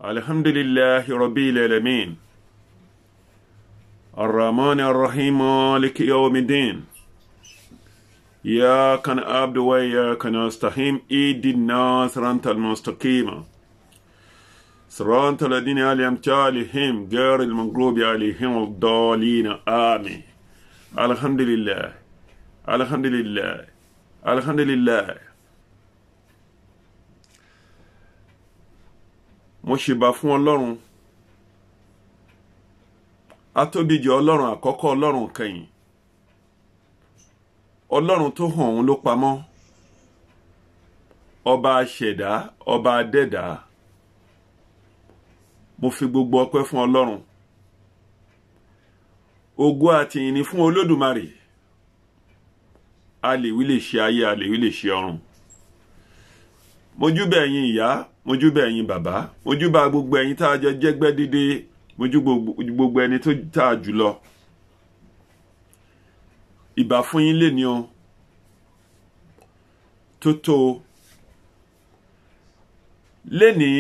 Alhamdulillahi Rabbil Alamin. Ar-Rahman Ar-Rahim Maliki Yawmiddin. Iyyaka na'budu wa iyyaka nasta'in. Ihdinas siratal mustaqim. Siratal ladzina an'amta alaihim ghayril maghdubi alaihim wad-dallin. Amin. Alhamdulillah. Alhamdulillah. Alhamdulillah. Mo ṣèbà fún Ọlọ́run atóbijọ́ Ọlọ́run àkọ́kọ́ Ọlọ́run kẹ́yìn Ọlọ́run tó hàn òun ló pamọ́ ọba aṣẹ̀dá ọba adẹ́dá mo fi gbogbo ọpẹ́ fún Ọlọ́run ògo àti ìyìn ni fún Olódùmarè a lè wí lè ṣe ayé a lè wí lè ṣe ọ̀run mo júbà ẹ̀yin ìyá mo júbà ẹ̀yin bàbá mo júbà gbogbo ẹ̀yin tá a jọ jẹ́gbẹ́ dídé mo júbà gbogbo ẹni tó tá a jùlọ ìbà fún yín léni o tó léni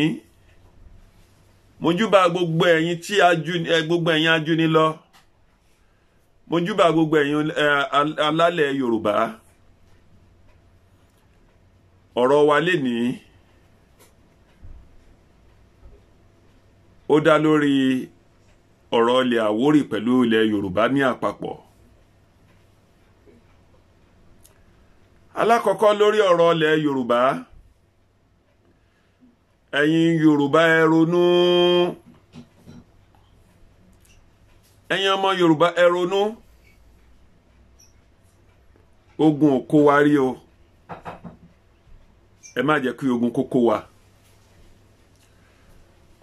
mo júbà gbogbo ẹ̀yin tí gbogbo ẹ̀yin ajúni lọ mo júbà gbogbo ẹ̀yin alálẹ̀ Yorùbá ọ̀rọ̀ wa léni ó dá lórí ọ̀rọ̀ ilẹ̀ Àwórì pẹ̀lú ilẹ̀ Yorùbá ní àpapọ̀. Alákọ̀ọ́kọ́ lórí ọ̀rọ̀ ilẹ̀ Yorùbá ẹ̀yin Yorùbá ẹ ronú ẹ̀yin ọmọ Yorùbá ẹ ronú ogun ò kó wa rí o ẹ má jẹ́ kí ogun kó kó wa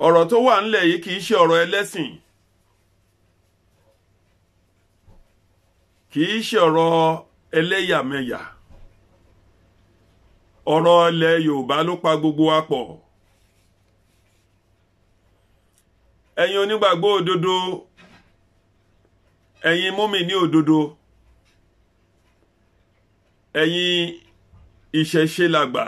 ọ̀rọ̀ tó wà ńlẹ̀ yìí kìí ṣe ọ̀rọ̀ ẹlẹ́sìn kìí ṣe ọ̀rọ̀ ẹlẹ́yàmẹ̀yà ọ̀rọ̀ ilẹ̀ Yorùbá ló pa gbogbo wa pọ̀ ẹ̀yin onígbàgbọ́ òdodo ẹ̀yin mùmínì òdodo ẹ̀yin ìṣẹ̀ṣe làgbà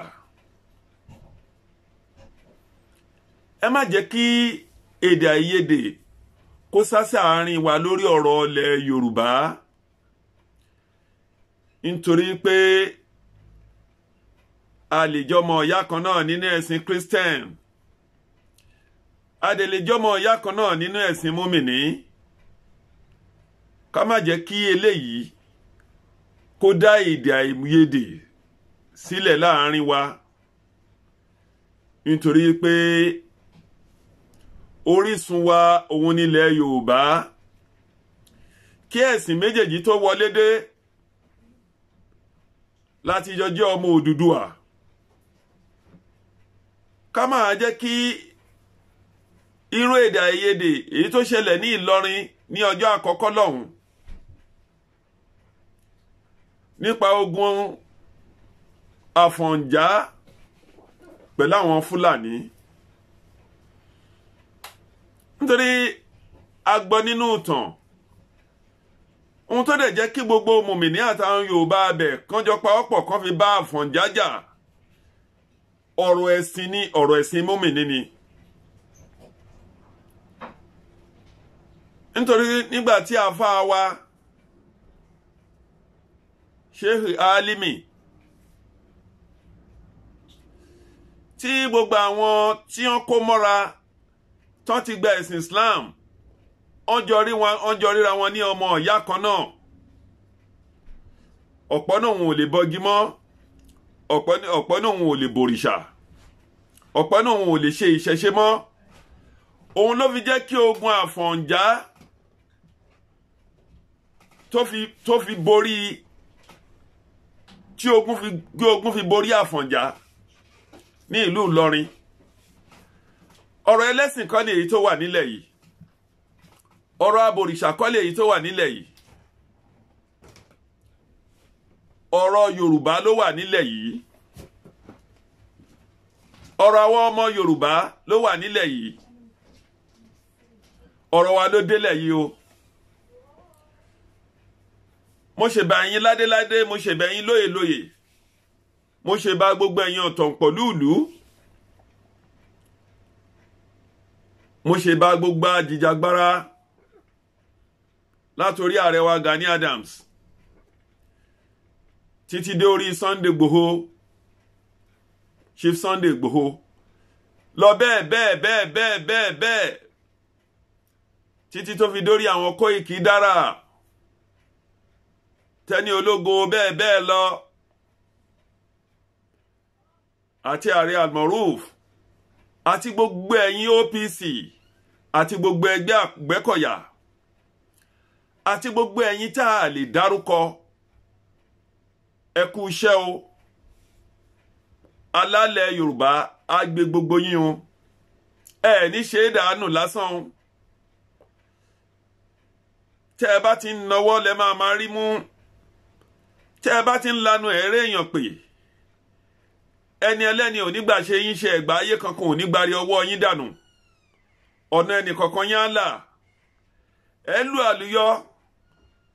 ẹ má jẹ́ kí èdè àìyedè kó sá sáàárín wa lórí ọ̀rọ̀ ilẹ̀ Yorùbá nítorí pé a lè jọmọ ìyá kan náà nínú ẹ̀sìn Christian a lè jọmọ ìyá kan náà nínú ẹ̀sìn mùmínì ká má jẹ́ kí eléyìí kó dá èdè àìyedè sílẹ̀ láàárín wa nítorí pé orísun wa òun nílẹ̀ Yorùbá kí ẹ̀sìn méjèèjì tó wọlé dé láti jọjẹ́ ọmọ Odùduwà ká máa jẹ́ kí irú èdè àìyedè èyí tó ṣẹlẹ̀ ní Ìlọrin ní ọjọ́ àkọ́kọ́ lọ́hùn nípa ogun Àfọ̀njá pẹ̀lú àwọn Fúlàní nítorí a gbọ́ nínú ìtàn ohun tó dẹ̀ jẹ́ kí gbogbo mùmìnì àtàwọn Yorùbá abẹ̀ kán jọ pawọ́pọ̀ kán fi bá Àfọ̀njá jà ọ̀rọ̀ ẹ̀sìn ni ọ̀rọ̀ ẹ̀sìn mùmìnì ni nítorí nígbà tí àfáà wa Sheikh Alimi tí gbogbo àwọn tí wọ́n kó mọ́ra tán ti gba ẹ̀sìn Islam wọ́n jọ ríra wọn ní ọmọ ìyá kan náà ọ̀pọ̀ náà wọn ò lè bọgi mọ́ ọ̀pọ̀ náà wọn ò lè bòrìṣà ọ̀pọ̀ náà wọn ò lè ṣe ìṣẹ̀ṣe mọ́ òun ló fi jẹ́ kí ogun Àfọ̀njá tó fi borí tí ogun fi borí Àfọ̀njá ní ìlú Ìlọrin ọ̀rọ̀ ẹlẹ́sìn kọ́ ni èyí tó wà nílẹ̀ yìí ọ̀rọ̀ abòrìṣà kọ́ ni èyí tó wà nílẹ̀ yìí ọ̀rọ̀ Yorùbá ló wà nílẹ̀ yìí ọ̀rọ̀ àwọn ọmọ Yorùbá ló wà nílẹ̀ yìí ọ̀rọ̀ wa ló délẹ̀ yìí o mo ṣèbà yín ládéládé mo ṣèbà yín lóyèlóyè mo ṣèbà gbogbo ẹ̀yin ọ̀tọ̀pọ̀lú ìlú mo ṣe bá gbogbo ajìjàgbara látorí ààrẹ wa Gani Adams títí dé orí Sunday Igboho, Chief Sunday Igboho, lọ bẹ́ẹ̀ títí tó fi dórí àwọn Koiki Dara, Tẹ́ni Ológo, bẹ́ẹ̀ lọ, àti ààrẹ Almoruf, àti gbogbo ẹ̀yin OPC, àti gbogbo ẹgbẹ́ Àgbẹ̀kọ̀yà, àti gbogbo ẹ̀yin tá a lè dárúkọ. Ẹ kú iṣẹ́ o. Alálẹ̀ Yorùbá á gbé gbogbo yín o. Ẹ ní ṣe é dànù lásán o. Tẹ́ ẹ bá ti ń nawọ́ lẹ máa rí mú. Tẹ́ ẹ bá ti ń lanu ẹ̀rẹ́ èèyàn pè. Ẹni ẹlẹ́ni ò ní gbà ṣe yín ṣe ẹ̀gbá ayé kankan ò ní gbárí ọwọ́ yín dànù. Ọ̀nà ẹnì kankan yín á là. Ẹ lù àlùyọ,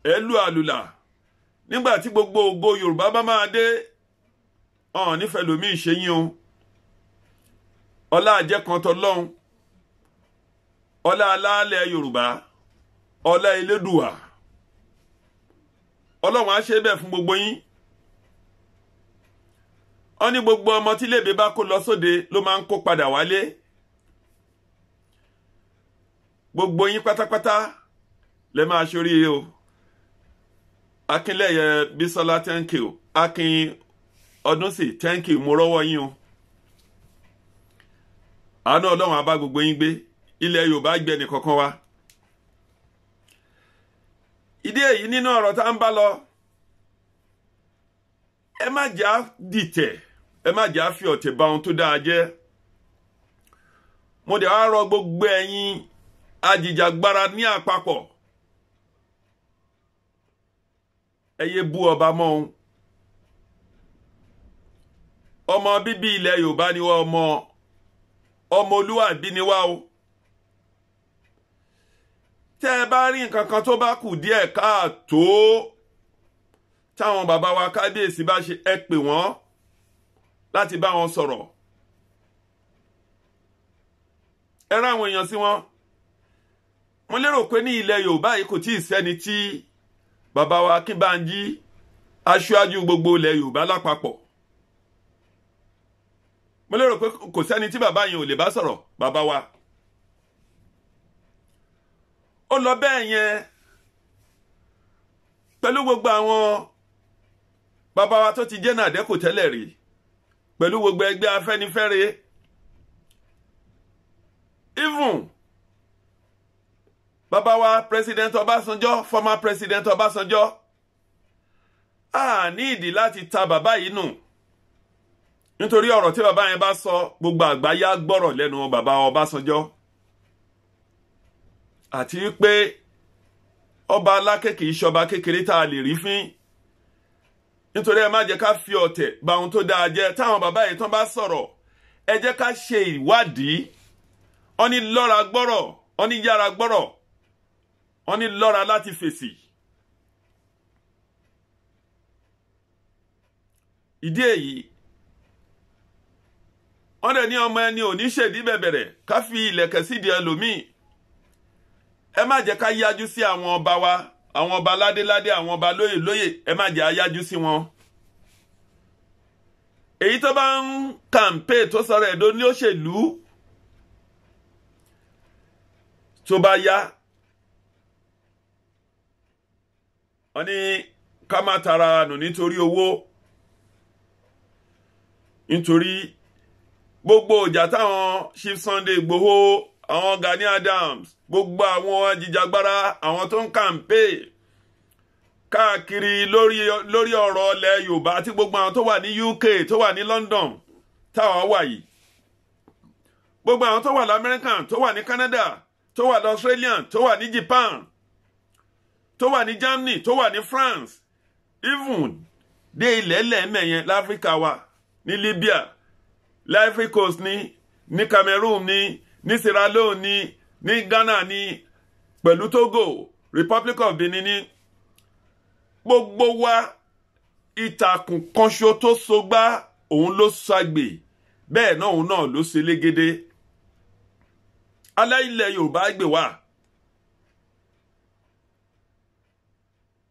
ẹ lù àlùlà. Nígbà tí gbogbo ògo Yorùbá bá máa dé, ọ̀n nífẹ̀ẹ́ lómi ìṣẹ́yìn o. Ọlá àjẹkan tọlọ́hun, ọlá alálẹ̀ Yorùbá, ọlá Elédùà. Ọlọ́run á ṣe bẹ́ẹ̀ fún gbogbo yín. Ó ní gbogbo ọmọ tí lèbe bá kó lọ sóde ló máa ń kó padà wálé. Gbogbo yín pátápátá lẹ máa ṣoríire o. Akínlẹ́yẹ Bísọ́lá, thank you. Akin Ọdúnsì, thank you. Mo rọ́wọ́ yín o. Àánú Ọlọ́run á bá gbogbo yín gbé. Ilẹ̀ Yorùbá gbé ẹnì kankan wá. Ìdí èyí nínú ọ̀rọ̀ tá ń bá lọ. Ẹ má jà dìtẹ̀, ẹ má jà fi ọ̀tẹ̀ bà ohun tó dáa jẹ́. Mo dẹ̀ wá rọ gbogbo ẹ̀yin ajìjàgbara ní àpapọ̀. Ẹ yé bú ọba mọ́ ohun. Ọmọ bíbí ilẹ̀ Yorùbá ni wá, ọmọ olúwàbí ni wá o. Tẹ́ ẹ bá rí nǹkan kan tó bá kù díẹ̀ káàtó táwọn bàbá wa kábíyèsí bá ṣe, ẹ pè wọ́n láti bá wọn sọ̀rọ̀. Ẹ rán àwọn èèyàn sí wọn. Mo lérò pé ní ilẹ̀ Yorùbá yìí kò tíì sẹ́ni tí bàbá wa Akínbánjí, aṣáájú gbogbo ilẹ̀ Yorùbá lápapọ̀. Mo lérò pé kò sẹ́ni tí bàbá yẹn ò lè bá sọ̀rọ̀, bàbá wa. Ó lọ bẹ́ẹ̀ yẹn pẹ̀lú gbogbo àwọn bàbá wa tó ti jẹ́ nàdẹ́kò tẹ́lẹ̀ rí, pẹ̀lú gbogbo ẹgbẹ́ Afẹ́nifẹ́re, even bàbá wa President Ọbásanjọ́, former President Ọbásanjọ́, a ní ìdí láti ta bàbá yìí nù, nítorí ọ̀rọ̀ tí bàbá yẹn bá sọ gbogbo àgbáyé á gbọ́rọ̀ lẹ́nu bàbá Ọbásanjọ́. Àti wípé ọba aláké kì í ṣọba kékeré tá a lè rí fín. Nítorí ẹ má jẹ́ ká fi ọ̀tẹ̀ bà ohun tó dáa jẹ́. Táwọn bàbá yìí tán bá sọ̀rọ̀, ẹ jẹ́ ká ṣe ìwádìí. Wọ́n ní lọ́ra gbọ́rọ̀, wọ́n ní yára gbọ́rọ̀, wọ́n ní lọ́ra láti fèsì. Ìdí èyí, wọ́n dẹ̀ ní ọmọ ẹni ò ní ṣèdí bẹ̀bẹ̀rẹ̀ ká fi ìlẹ̀kẹ̀ sídìí ẹlòmíì. Ẹ má jẹ́ ká yájú sí àwọn ọba wa, àwọn ọba ládéládé, àwọn ọba lóyè, ẹ má jẹ́ ayájú sí wọn. Èyí tó bá ń kàǹpé tó sọ̀rọ̀ ẹ̀dọ́ ní òṣèlú tó bá yá, wọ́n ní ká má tara nù nítorí owó. Nítorí gbogbo ìjà táwọn Chief Sunday Igboho, àwọn Gani Adams, gbogbo àwọn ajìjàgbara, àwọn tó ń kàǹpé káàkiri lórí ọ̀rọ̀ ilẹ̀ Yorùbá, àti gbogbo àwọn tó wà ní UK, tó wà ní London táwọn wà yìí, gbogbo àwọn tó wà ní America, tó wà ní Canada, tó wà ní Australia, tó wà ní Japan, tó wà ní Germany, tó wà ní France, even dé ilẹ̀ lẹ́ẹ̀mẹ̀yẹn láfíríkà wa, ní Libya, Ivory Coast ní Cameroon ní Sierra Leone ní Ghana ní pẹ̀lú Togo, Republic of Benin ní, gbogbo wa ìtàkùn kanṣo tó sogbá òun ló ṣàgbè, bẹ́ẹ̀ náà òun náà ló ṣe légédé. aláìlẹ̀ Yorùbá gbé wá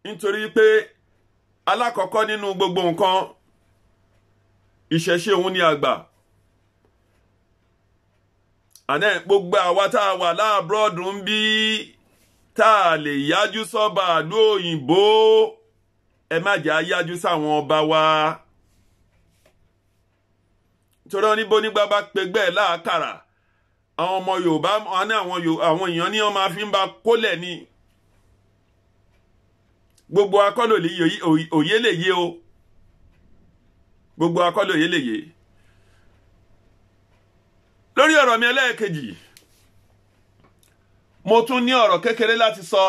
nítorí pé alákọ̀ọ́kọ́ nínú gbogbo nǹkan ìṣẹ̀ṣe òun ni àgbà. àná gbogbo àwa tá a wà láàbúrọ̀dù ń bí tá a lè yájú sọ́ba ìlú òyìnbó ẹ má jẹ́ àyájú sáwọn ọba wa torí wọn níbo nígbà bá pẹgbẹ́ láàkàrà àwọn ọmọ Yorùbá àwọn èèyàn ní wọn máa fi ń ba kólẹ̀ ni gbogbo akọ́lò òye lè yé o gbogbo akọ́lò òye lè yé. lórí ọ̀rọ̀ mi ẹlẹ́ẹ̀kejì mo tún ní ọ̀rọ̀ kékeré láti sọ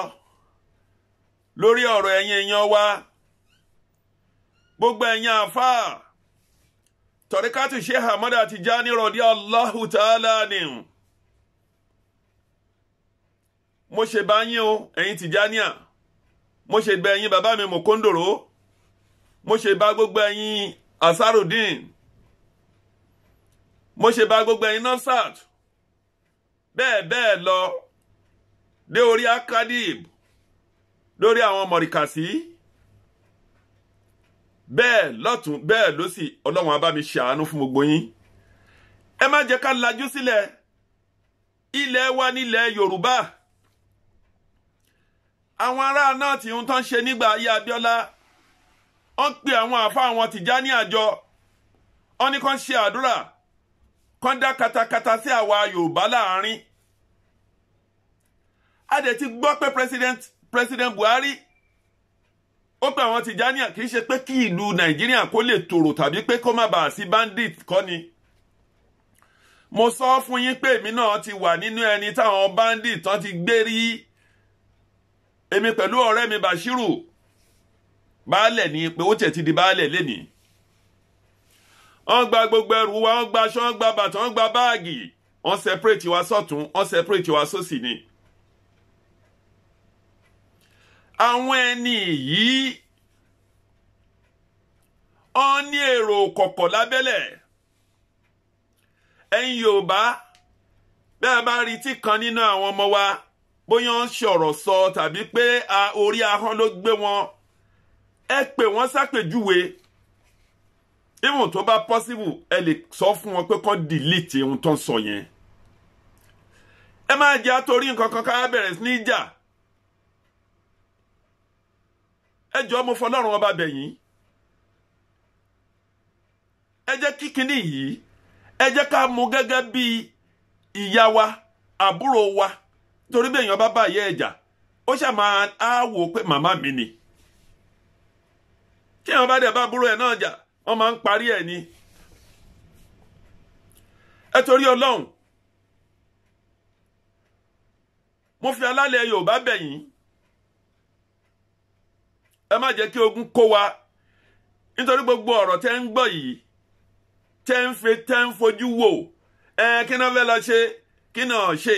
lórí ọ̀rọ̀ ẹ̀yin èèyàn wa gbogbo ẹ̀yin àfáà tọ̀ríkátù Sheikh Ahmad Tijani radiyallahu ta'ala anhu mo ṣe bá yín o ẹ̀yin Tijaniya mo ṣe bá ẹ̀yin bàbá mi Mokondoro mo ṣe bá gbogbo ẹ̀yin Asarudeen mo ṣe bá gbogbo ẹ̀yin Nafsat bẹ́ẹ̀ bẹ́ẹ̀ lọ dé orí Akadib lórí àwọn mọ̀ríkàsí bẹ́ẹ̀ lọ́tún bẹ́ẹ̀ lósì Ọlọ́run á bá mi ṣàánú fún gbogbo yín. ẹ má jẹ́ ká lajú sílẹ̀ ilẹ̀ wa nílẹ̀ Yorùbá àwọn ará náà tí ń tán ṣe nígbà ayé Abíọ́lá wọ́n pe àwọn àfáà àwọn Tìjání àjọ wọ́n ní kán ṣe àdúrà kán dá katakata sí àwa Yorùbá láàrin. a dẹ̀ ti gbọ́ pé President Buhari ó pè àwọn Tìjàníyà kì í ṣe pé kí ìlú Nàìjíríà kó lè tòrò tàbí pé kó má bàa sí bandit kọ́ ni. mo sọ fún yín pé èmi náà ti wà nínú ẹni táwọn bandit tán ti gbé rí èmi pẹ̀lú ọ̀rẹ́ mi Bashiru baálẹ̀ ní pé ó tẹ̀ ti di baálẹ̀ lénìí. wọ́n gba gbogbo ẹrù wa wọ́n gba aṣọ wọ́n gba bàtà wọ́n gba báàgì wọ́n separate wa sọ́tún wọ́n separate wa sósì ni. àwọn ẹni yìí wọ́n ní èrò kọ̀kọ̀ lábẹ́lẹ̀ ẹ̀yin Yorùbá bẹ́ẹ̀ bá rí tí kan nínú àwọn ọmọ wa bóyá ń ṣọ̀rọ̀ sọ tàbí pé orí ahọ́n ló gbé wọn ẹ pè wọ́n ṣàpèjúwe even tó bá possible ẹ lè sọ fún wọn pé kán delete ohun tó ń sọ yẹn. ẹ má jẹ́ àtòrí nǹkan kan ká bẹ̀rẹ̀ sí ní jà. ẹ jọ̀ọ́ mo fọlọ́run ọba bẹ̀ yín ẹ jẹ́ kí kinní yìí ẹ jẹ́ ká mú gẹ́gẹ́ bí ìyá wa àbúrò wa torí bí èèyàn bá bá yẹ ẹ̀jà ó ṣáà máa á wò pé màmá mi ni kí èèyàn bá dẹ̀ bá àbúrò ẹ̀ náà jà wọ́n máa ń parí ẹ̀ ni. ẹ torí Ọlọ́run mo fi alálẹ̀ Yorùbá bẹ̀ yín ẹ má jẹ́ kí ogun kó wa nítorí gbogbo ọ̀rọ̀ tẹ́ ń gbọ́ yìí tẹ́ ń fojú wò kí náà fẹ́ lọ ṣe kí náà ṣe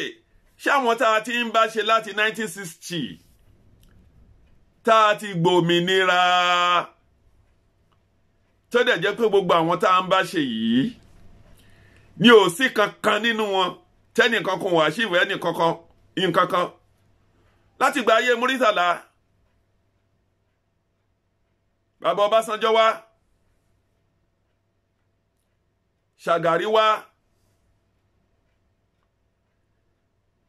ṣáwọn tá a ti ń bá ṣe láti 1960 tá a ti gbòmìnira tó dẹ̀ jẹ́ pé gbogbo àwọn tá a ń bá ṣe yìí ni ò sí kankan nínú wọn tẹ́nìkan kan wà síìfù ẹnìkankan láti gba ayé Múrítàlá bàbá Ọbásanjọ́ wá Ṣàgàrí wá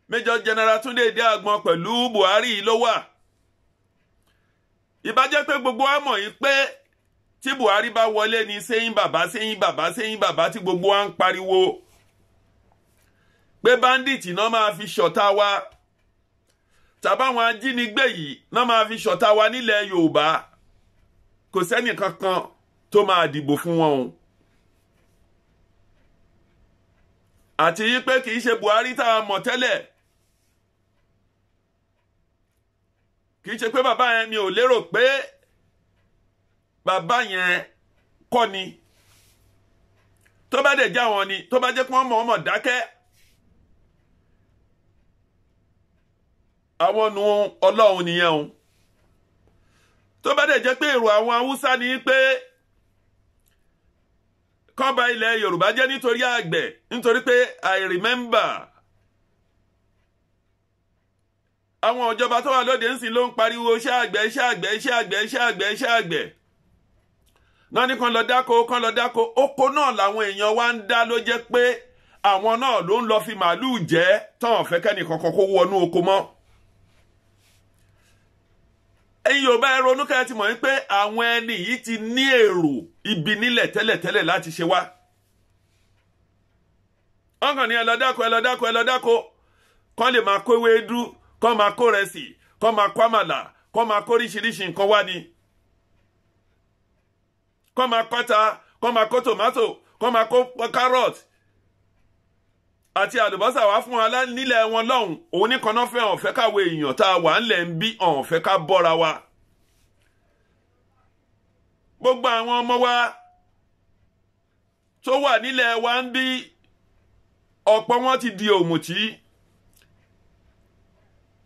Major General Túndé Ìdí Àgbọn pẹ̀lú Buhari ló wà. ìbá jẹ́ pé gbogbo wa mọ̀ yìí pé tí Buhari bá wọlé ní sẹ́yìn bàbá tí gbogbo wa ń pariwo pé bandits náà máa fi ṣọ̀tá wa tàbáwọn ajínigbé yìí náà máa fi ṣọ̀tá wa nílẹ̀ Yorùbá kò sẹ́ni kankan tó máa dìbò fún wọn o. àti yí pé kì í ṣe Buhari tá a mọ̀ tẹ́lẹ̀ kì í ṣe pé bàbá yẹn mi ò lérò pé bàbá yẹn kọ́ ni tó bá dẹ̀ já wọn ni tó bá jẹ́ pé wọ́n mọ̀ dákẹ́ àwọn nu Ọlọ́run nìyẹn o. tó bá dẹ̀ jẹ́ pé èrò àwọn Haúsá ni pé kán bà ilẹ̀ Yorùbá jẹ́ nítorí àgbẹ̀ nítorí pé I remember àwọn ìjọba tó wà lóde ńsìn ló ń pariwo iṣẹ́ àgbẹ̀ iṣẹ́ àgbẹ̀ iṣẹ́ àgbẹ̀ iṣẹ́ àgbẹ̀ iṣẹ́ àgbẹ̀ náà ní kan lọ dáko oko náà làwọn èèyàn wá ń dá ló jẹ́ pé àwọn náà ló ń lọ fi màálùú jẹ́ tán fẹ́ kẹ́ni kankan kó wọnú oko mọ́. ẹ̀yin Yorùbá ẹ ronú kẹ́ ẹ ti mọ̀ wípé àwọn ẹni yìí ti ní èrò ibi nílẹ̀ tẹ́lẹ̀tẹ́lẹ̀ láti ṣe wá. wọ́n kàn ní ẹ lọ dáko kán lè máa kó ewédú kán máa kó rẹsì kán máa kó àmàlà kán máa kó oríṣiríṣi nǹkan wá ni. kán máa kọ́ta kán máa kó tòmátò kán máa kó kárọ̀tì àti àlùbọ́sà wá fún wa nílẹ̀ wọn lọ́hùn òun ní kaná fẹ́ ọ̀fẹ́ káwé èèyàn tá a wà ńlẹ̀ ń bí ọ̀fẹ́ ká bọ́ra wa. gbogbo àwọn ọmọ wa tó wà nílẹ̀ wa ń bí ọ̀pọ̀ wọn ti di òmùtí.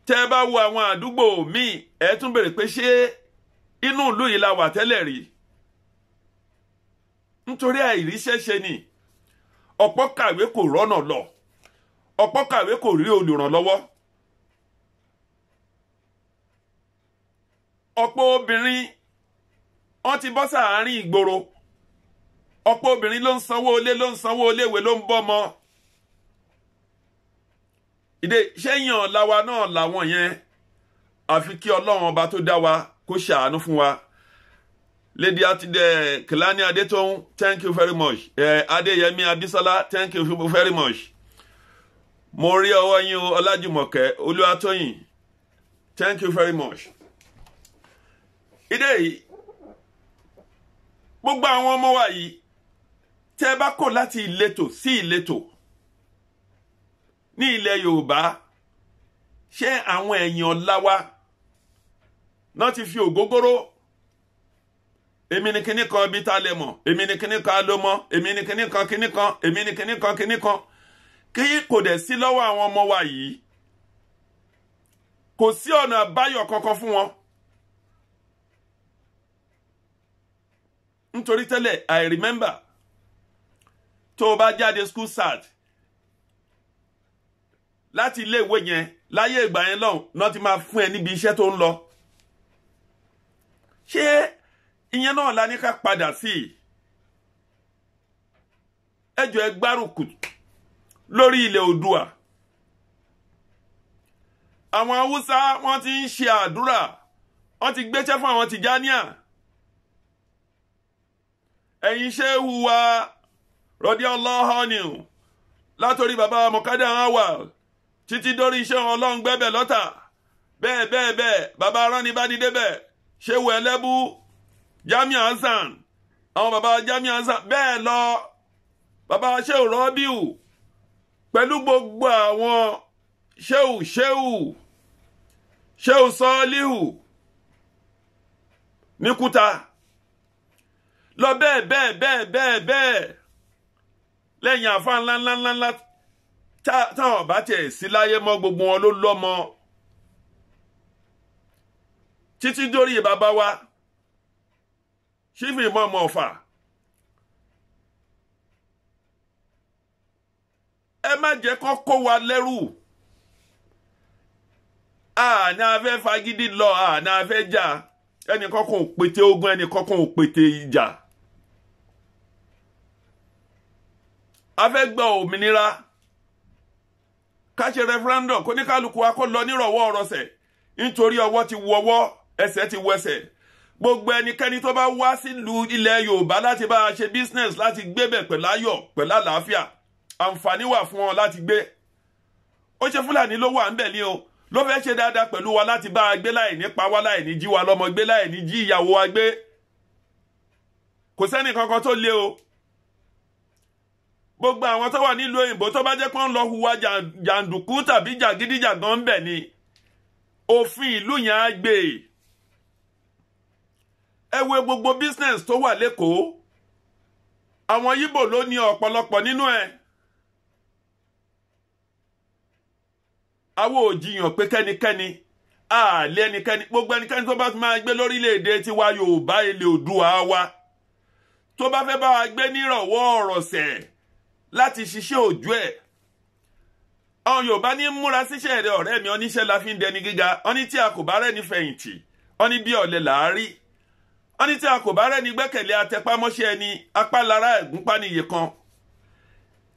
tẹ́ ẹ bá wo àwọn àdúgbò míì ẹ tún bèrè pé ṣé inú ìlú yìí la wà tẹ́lẹ̀ rí. nítorí àìríṣẹ́ ṣe ni ọ̀pọ̀ kàwé kò rọ́nà lọ ọ̀pọ̀ kàwé kò rí olùrànlọ́wọ́. ọ̀pọ̀ obìnrin wọ́n ti bọ́ sáàárín ìgboro ọ̀pọ̀ obìnrin ló ń sanwó ilé ló ń sanwó iléèwé ló ń bọ́mọ. ìdè sẹ́yìn ọ̀làwa náà làwọn yẹn àfi kí ọlọ́run ọba tó dá wa kó ṣàánú fún wa. Lady Atide Kelani Adetoun, thank you very much. Adeyemi Abisola, thank you very much. Mori Owoyin Olajumoke Oluwatoyin, thank you very much. Ide gbogbo àwọn ọmọ wa yìí tẹ́ bá kọ̀ láti ìletò sí ìletò ní ilẹ̀ Yorùbá ṣé àwọn èèyàn láwa náà ti fi ògógóró èmi ni kíní kan bí tá lè mọ̀ èmi ni kíní kan ló mọ̀ èmi ni kíní kan kíní kan èmi ni kíní kan kíní kan kí kò dẹ̀ sí lọ́wọ́ àwọn ọmọ wa yìí kò sí ọ̀nà àbáyọ kankan fún wọn. nítorí tẹ́lẹ̀ I remember tó o bá jáde school start láti ilé ìwé yẹn láyé ìgbà yẹn lọ́hùn náà ti máa fún ẹ níbi iṣẹ́ tó ń lọ. ṣé ìyẹn náà la ní ká padà sí ẹjọ́ ẹ gbárùkù lórí ilẹ̀ Oòduà. àwọn Haúsá wọ́n ti ń ṣe àdúrà wọ́n ti gbéṣẹ́ fún àwọn Tìjàníà. ẹ̀yin Ṣéhù wa radiyallahu anhu látòrí bàbá Mọ̀kádà Awal títí dórí iṣẹ́ Ọlọ́run gbẹ́bẹ̀ lọ́tà bẹ́ẹ̀ bàbá Aránibádidébẹ̀ Ṣéhù Ẹlẹ́bú Jamiu Hasan àwọn bàbá Jamiu Hasan bẹ́ẹ̀ lọ bàbá Ṣéhù Rọ́bíù pẹ̀lú gbogbo àwọn Ṣéhù Sọ́ọ́líhù ní Kúta lọ bẹ́ẹ̀ lẹ́yìn àfá ńláńláńlá táwọn bá tẹ̀ sí láyé mọ́ gbogbo wọn ló lọ́mọ títí dórí bàbá wa ṣífì mọ́mọ́ ọ̀fà. ẹ má jẹ́ kó kó wa lẹ́rù àní afẹ́ fagídí lọ àní afẹ́ jà ẹnìkan kan ò pété ogun ẹnìkan kan ò pété ìjà. a fẹ́ gba òmìnira ká ṣe referendum kó ní kálukú wa kó lọ nírọ̀wọ́ ọ̀rọ̀sẹ̀ nítorí ọwọ́ ti wọwọ́ ẹsẹ̀ ti wẹsẹ̀. gbogbo ẹnikẹ́ni tó bá wá sílùú ilẹ̀ Yorùbá láti bá a ṣe business láti gbébẹ̀ pẹ̀lú ayọ̀ pẹ̀lú àlàáfíà àǹfààní wà fún wọn láti gbé. ó ṣe Fúlàní ló wà ń bẹ̀ ní o ló fẹ́ ṣe dáadáa pẹ̀lú wa láti bá a gbé láì ní pa wá láì ní jí wa lọ́mọ gbé láì ní jí ìyàwó wa gbé. kò sẹ́ni kankan tó lé o. gbogbo àwọn tó wà nílùú òyìnbó tó bá jẹ́ pé wọ́n lọ hùwà jàǹdùkú tàbí jàgídíjàgan ń bẹ̀ ni òfin ìlú yẹn á gbé. ẹ wo gbogbo business tó wà lẹ́kọ̀ọ́ àwọn Yíbò ló ní ọ̀pọ̀lọpọ̀ nínú ẹ̀. àwọn ò jiyàn pé kẹ́nikẹ́ni àlẹ́ ẹnikẹ́ni gbogbo ẹnikẹ́ni tó bá máa gbé lórílẹ̀‐èdè tiwa Yorùbá ilẹ̀ Oòduà wa tó bá fẹ́ bá wa gbé nírọ̀wọ́ ọ̀rọ̀sẹ̀ láti ṣiṣẹ́ òjú ẹ̀ àwọn àwọn Yorùbá ní múra síṣẹ́ rẹ̀ ọ̀rẹ́ mi oníṣẹ́ la fi ń dẹni gíga wọ́n ní tí a kò bá rẹ́ni fẹ̀yìntì wọ́n ní bí ọ̀lẹ là á rí wọ́n ní tí a kò bá rẹ́ni gbẹ́kẹ̀lé atẹpámọ́ṣẹ́ ẹni apálára ẹ̀gúnpá níye kan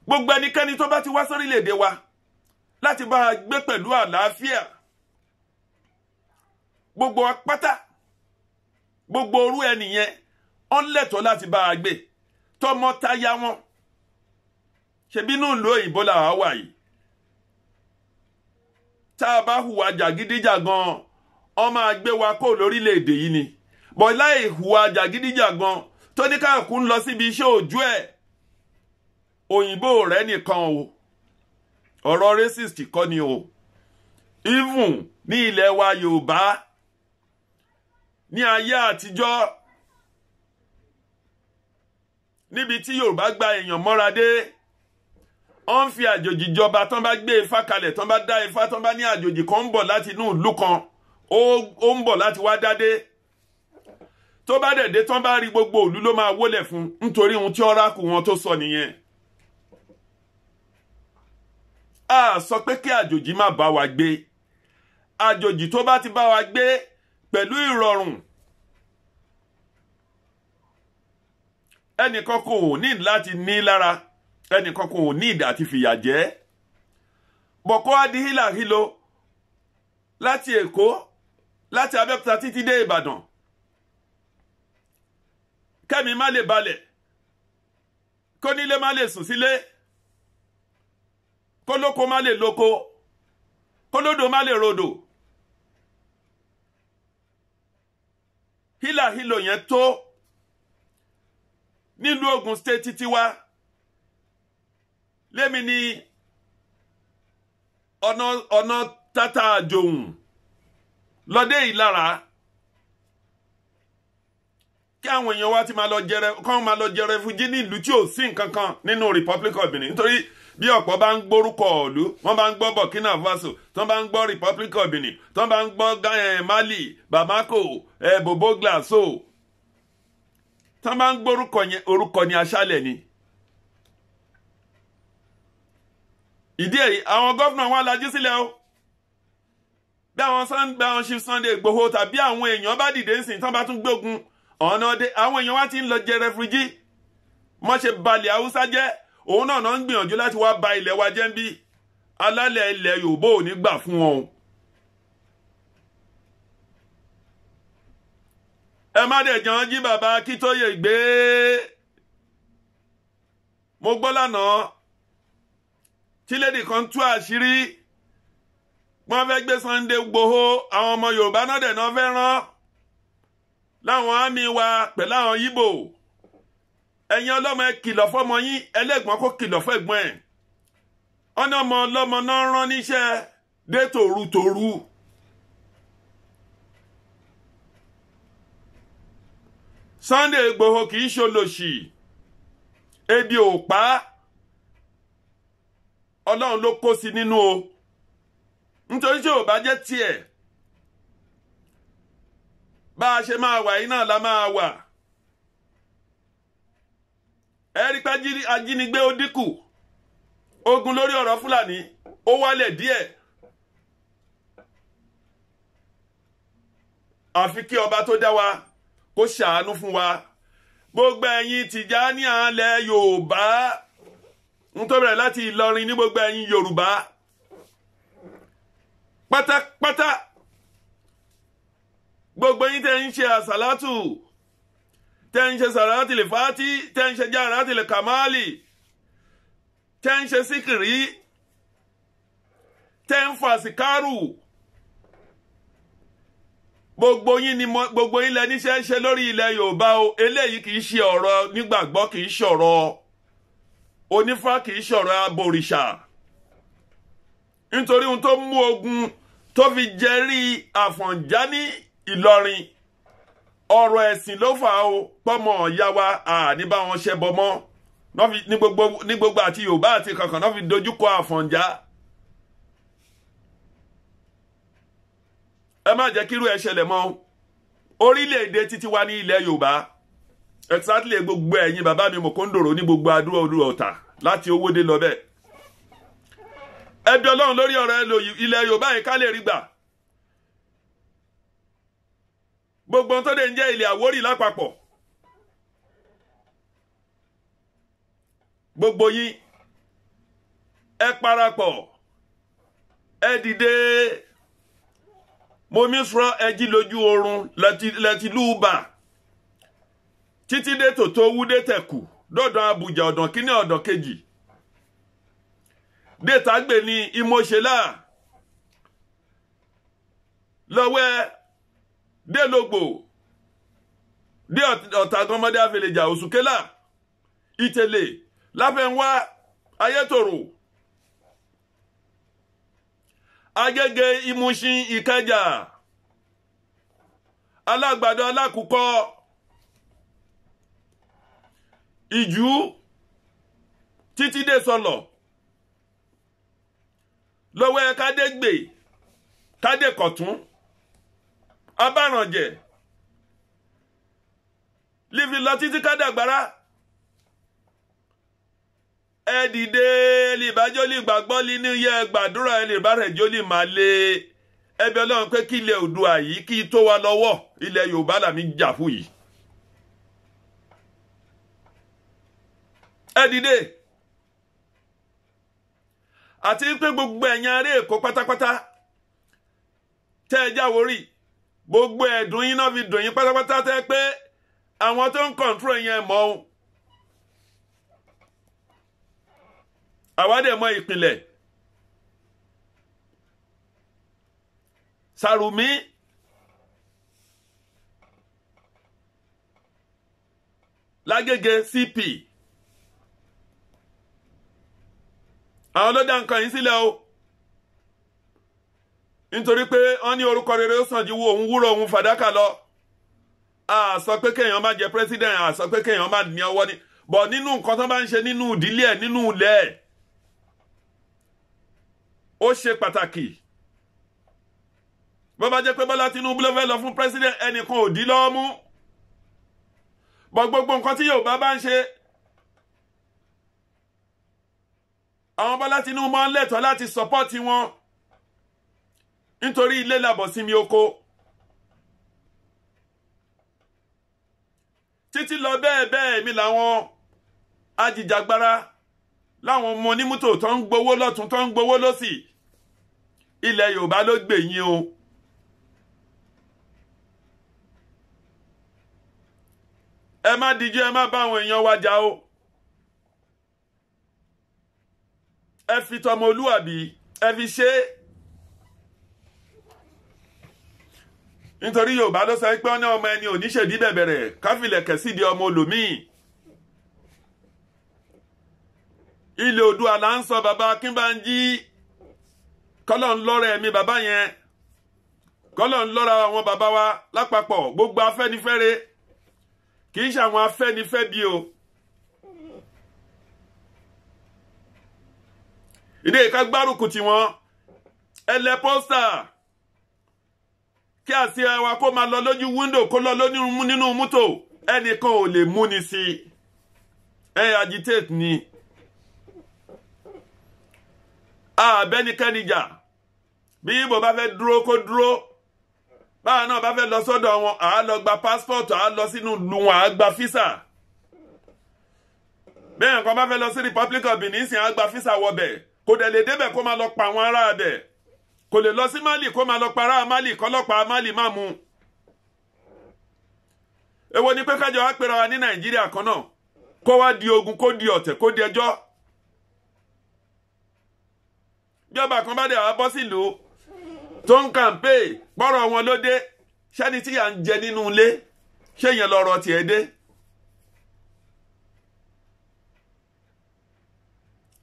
gbogbo ẹnikẹ́ni tó bá ti wá sórílẹ̀-èdè wa láti bá a gbé pẹ̀lú àlàáfíà gbogbo apáta gbogbo orú ẹnìyẹn wọ́n lẹ́tọ̀ọ́ láti bá a gbé tọmọ táyà wọn ṣebí inú ìlú òyìnbó làwa wà yìí tá a bá hùwà jàgídíjàgan wọ́n máa gbé wa kó lórílẹ̀-èdè yìí ni bọ̀ láì hùwà jàgídíjàgan tó ní káàkú ń lọ síbi iṣẹ́ òjú ẹ̀ òyìnbó rẹ̀ nìkan o ọ̀rọ̀ racist kọ́ ni o even ní ilẹ̀ wa Yorùbá ní ayé àtijọ́ níbi tí Yorùbá gba èèyàn mọ́ra dé wọ́n fi àjòjì jọba tán bá gbé Ifá kalẹ̀ tán bá dá Ifá tán bá ní àjòjì kan ń bọ̀ láti inú ìlú kan ó ń bọ̀ láti wá dádé tó bá dẹ̀ dé tán bá rí gbogbo ìlú ló máa wólẹ̀ fún nítorí ohun tí ọ̀rákù wọn tó sọ nìyẹn a sọ pé kí àjòjì má bá wa gbé àjòjì tó bá ti bá wa gbé pẹ̀lú ìrọ̀rùn ẹnìkan kò ní láti ní lára ẹnìkan kò ní ìdá àti fìyà jẹ bọ̀kọ́ adi hílàhílo láti Èkó láti Abẹ́òkúta títí dé Ìbàdàn kẹ́mi má lè balẹ̀ kó nílé má lè sùn sílé kó lóko má lè lóko kó lódò má lè rodò hílàhílo yẹn tó nílùú Ògùn state títí wá lémi ní ọ̀nà tata àjòhùn lọ́dẹ ìlara kí àwọn èèyàn wá ti máa lọ jẹrẹ fújì ní ìlú tí ò sí nǹkan kan nínú Republic of Benin nítorí bí ọ̀pọ̀ bá ń gbórúkọ ìlú wọ́n bá ń gbọ́ Burkina Faso tán bá ń gbọ́ Republic of Benin tán bá ń gbọ́ Mali Bamako Bobo Glaso tán bá ń gbórúkọ yẹn orúkọ ní aṣálẹ̀ ni ìdí èyí àwọn gọ́fìnà wọn lajú sílẹ̀ o bí àwọn Chief Sunday Igboho tàbí àwọn èèyàn bá dìde ńsìn tán bá tún gbógun ọ̀nà ọdẹ àwọn èèyàn wá ti ń lọ jẹ rẹfúríjì mọ́ ṣe balẹ̀ Haúsá jẹ́ òun náà ń gbìyànjú láti wá ba ilẹ̀ wa jẹ́ ń bí alálẹ̀ ilẹ̀ Yorùbá ò ní gbà fún wọn o. ẹ má dẹ̀ jàn jí bàbá Akíntóyè gbé mo gbọ́ lánàá tí lédì kan tú àṣírí wọ́n fẹ́ gbé Sunday Igboho àwọn ọmọ Yorùbá náà dẹ̀ náà fẹ́ rán láwọn àmì wa pẹ̀lú àwọn Yíbò ẹ̀yin ọlọ́mọ ẹ kìlọ̀ fọ́mọ yín ẹlẹ́gbọ́n kó kìlọ̀ fún ẹ̀gbọ́n ẹ̀ ọ̀nà ọmọ ọlọ́mọ náà rán níṣẹ́ dé tòrutòru Sunday Igboho kì í ṣolòṣì ebi ò pa Ọlọ́run ló kó sí nínú o nítorí tí ò bá jẹ́ tiẹ̀ bá a ṣe máa wà yìí náà la máa wà ẹ̀rí pé ajínigbé ó dínkù ogun lórí ọ̀rọ̀ Fúlàní ó wálẹ̀ díẹ̀ àfi kí ọba tó dá wa kó ṣàánú fún wa gbogbo ẹ̀yin Tìjàní alẹ̀ Yorùbá ń tó bẹ̀rẹ̀ láti Ìlọrin ní gbogbo ẹ̀yin Yorùbá pátápátá gbogbo yín tẹ́ ń ṣe àsàlátù tẹ́ ń ṣe sàrátì lè fàátì tẹ́ ń ṣe járátì lè kàmáàlì tẹ́ ń ṣe síkìrí tẹ́ ń fa síkárù gbogbo yín lẹ níṣẹ́ ṣe lórí ilẹ̀ Yorùbá o eléyìí kìí ṣe ọ̀rọ̀ nígbàgbọ́ kìí ṣọ̀rọ̀ onífá kìí ṣọ̀rọ̀ abòrìṣà nítorí ohun tó mú ogun tó fi jẹ́rí Àfọ̀njá ní Ìlọrin ọ̀rọ̀ ẹ̀sìn ló fà ó pọ́mọ ìyá wa ní bá wọn ṣẹbọ mọ́ ní gbogbo àti Yorùbá àti kankan náà fi dojúkọ Àfọ̀njá ẹ má jẹ́ kírú ẹ ṣẹlẹ̀ mọ́ orílẹ̀-èdè títí wa ní ilẹ̀ Yorùbá exactly gbogbo ẹ̀yin bàbá mi Mokondoro ní gbogbo adúrò Ọ̀tà láti Owódé lọ bẹ́ẹ̀ ẹbí Ọlọ́run lórí ọ̀rọ̀ ilẹ̀ Yorùbá yìí ká lè rí gbà. Gbogbo tó dé ń jẹ́ ilẹ̀ Àwórì lápapọ̀. Gbogbo yín ẹ parapọ̀ ẹ dìde mo mi sọ ẹjí lójú oorun lẹ́tí lúùbà títí dé tòótó wúdé tẹ̀kù dọ́dọ̀ Àbújá ọ̀dàn kíní ọ̀dàn kejì dé tàgbé ní ìmọ̀ṣẹ́lá lọ́wẹ́ dé lógbò dé ọ̀tàgọ́mọdé àfẹlẹ̀jà òsùkélà ìtẹ̀lẹ̀ láfẹ̀wá ayétòrò Agége Ìmúṣin Ìkẹjà Alágbàdo Alákùkọ Ìjú títí dé Sọlọ lọ́wọ́ Kádégbè Kádékọ̀tún Abárànjẹ lífi lọ títí Kádàgbárá ẹ dìde libajoli gbàgbọ́ li ní yẹ gbàdúrà ẹ libarẹjoli máa lé ẹbí Ọlọ́run pé kí ilẹ̀ Oòduà yìí kí tó wá lọ́wọ́ ilẹ̀ Yorùbá là mí jà fún yìí. Ẹ dìde àti pé gbogbo ẹ̀yin ará Èkó pátápátá tẹ́ ẹ jáwórí gbogbo ẹ̀dùn yín náà fi dùn yín pátápátá tẹ́ pé àwọn tó ń kọ̀ǹtró yẹn mọ́ ọ́n. Àwádẹ̀ mọ́ ìpìlẹ̀ Sàrùmí Lágége CP àwọn ló dá nǹkan yìí sílẹ̀ o nítorí pé wọ́n ní orúkọ rere ó sàn ju òun wúrọ̀ òun fàdákà lọ a sọ pé kéèyàn má jẹ president a sọ pé kéèyàn má ní ọwọ́ ní bọ̀ nínú nǹkan tó bá ń ṣe nínú ìdílé ẹ̀ nínú ilẹ̀ ẹ̀ ó ṣe pàtàkì bó bá jẹ́ pé Bọ́lá Tinubu ló fẹ́ lọ fún president ẹnìkan ò dí lọ́wọ́ mú bọ̀ gbogbo nǹkan tí Yorùbá bá ń ṣe àwọn Bọ́lá Tinubu máa ń lẹ́tọ̀ọ́ láti sọpọ́ọ̀tì wọn nítorí ilé làbọ̀ sí mi oko títí lọ bẹ́ẹ̀ bẹ́ẹ̀ mi làwọn ajìjàgbara láwọn ọmọ onímọ́tò tó ń gbowó lọ́tún tó ń gbowó lọ́sì ilẹ̀ Yorùbá ló gbè yín o ẹ má díjú ẹ má bá àwọn èèyàn wa jà o ẹ fi tọmọlúwàbí ẹ fi ṣe nítorí Yorùbá ló sọ pé ọ̀nà ọmọ ẹni oníṣèdí bẹ̀bẹ̀rẹ̀ káfílẹ̀kẹ̀ sídìí ọmọ olòmíì ilẹ̀ Oòduà là ń sọ bàbá Akínbánjí kọ́lọ̀ ń lọ́rọ̀ ẹ̀mí bàbá yẹn kọ́lọ̀ ń lọ́rọ̀ àwọn bàbá wa lápapọ̀ gbogbo Afẹ́nifẹ́re kì í ṣe àwọn Afẹ́nifẹ́ bí o ìdí ìka gbárùkù tí wọ́n ẹlẹ́ pósítà kí àsíá wa kó máa lọ lójú wíńdò kó lọ nínú mọ́tò ẹnìkan ò lè múni sí ẹ agitate ni àbẹ́nikẹ́ni jà bí ibo bá fẹ́ dúró kó dúró báwa náà bá fẹ́ lọ sọ́dọ̀ wọn àá lọ gba passport àá lọ sínú ìlú wọn àá gba físà bẹ́ẹ̀ nǹkan bá fẹ́ lọ sí Republic of Benin sìn àá gba físà wọbẹ̀ kò dẹ̀ lè débẹ̀ kó máa lọ pa àwọn ará abẹ̀ kò lè lọ sí Mali kó máa lọ pa ará Mali kọ́lọ́pàá Mali má mú èwo ni pé kájọ wá pera wa ní Nàìjíríà kan náà kó wá di ogun kó di ọ̀tẹ̀ kó di ẹjọ́ bí ọba kan bá dẹ̀ wá bọ́ sílùú tó ń kàǹpé gbọ́rọ̀ wọn ló dé ṣẹ́ni tí yà ń jẹ nínú ilé ṣé yẹn lọ́rọ̀ tiẹ̀ dé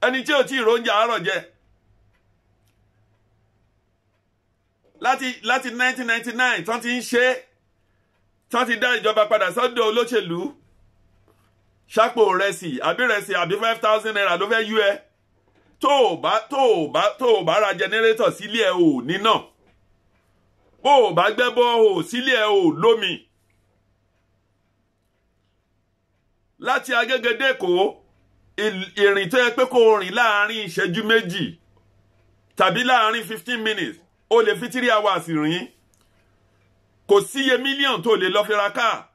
ẹni tí ò tí ì róúnjẹ àárọ̀ jẹ láti 1999 tán ti ń ṣe tán ti dá ìjọba padà sọ́dọ̀ olóṣèlú ṣàpò rẹsì àbí 5,000 naira ló fẹ́ yú ẹ tó o bá ra jẹnẹrétọ̀ sílé ẹ ò níná bó o bá gbẹ́bọ́ ò sílé ẹ ò lómi láti Agége dé Èkó ìrìn tó yẹ pé kó rìn láàrin ìṣẹ́jú méjì tàbí láàrin 15 minutes o lè fi 3 hours rìn kò síye mílíọ̀n tó lè lọ fi ra káà